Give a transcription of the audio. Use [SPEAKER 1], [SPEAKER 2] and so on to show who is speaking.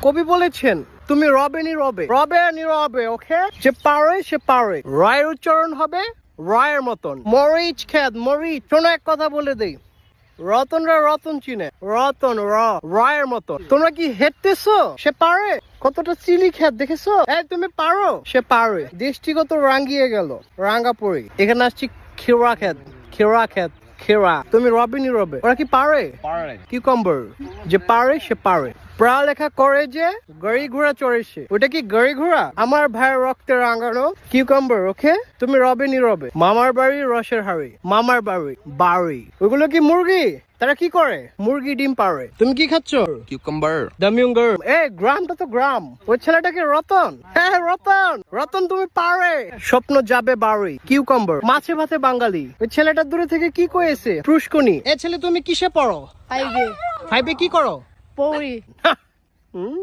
[SPEAKER 1] কবি বলেছেন তুমি রবে নি রবে, রবে নি রবে। ওকে, যে পারে সে পারে। রয়ের উচ্চারণ হবে রয়ের মতন। মরিচ খেত, মরিচ। শোনো, এক কথা বলে দেই, রতনরা রতন চিনে, রতন রয়ের মতন। তোমরা কি হেঁটতেছো? সে পারে। কতটা চিলি খেত দেখেছো? এই তুমি পারো? সে পারে। দেশটি কত রাঙ্গিয়ে গেল, রাঙ্গাপুরি। এখানে আসছি খেরা খেত, খেরা খেত, খেরা। তুমি রবিনি রবে। ওরা কি পারে? কিউকাম্বার। যে পারে সে পারে। পড়ালেখা করে যে গাড়ি ঘোড়া চড়ে সে। ওটা কি গাড়ি ঘোড়া? আমার ভাইয়ের রক্তে রাঙানো কিউকাম্বার। ওকে, তুমি রবিনি রবে। মামার বাড়ি রসের হাড়ি, মামার বাড়ি বাড়ি। ওইগুলো কি মুরগি? তারা কি করে? মুরগি ডিম পারে। তুমি কি খাচ্ছ?
[SPEAKER 2] কিউকাম্বার।
[SPEAKER 1] দামিউঙ্গার। গ্রামটা তো গ্রাম। ওই ছেলেটাকে রতন। হ্যাঁ রতন, রতন তুমি পারে। স্বপ্ন যাবে বাড়ি, কিউকাম্বার। মাছে ভাতে বাঙালি। ওই ছেলেটা দূরে থেকে কি কয়েছে? পুষ্কনি। এ ছেলে তুমি কিসে পড়ো?
[SPEAKER 3] 5
[SPEAKER 1] ফাইভে কি করো?
[SPEAKER 3] পড়ি।
[SPEAKER 1] হুম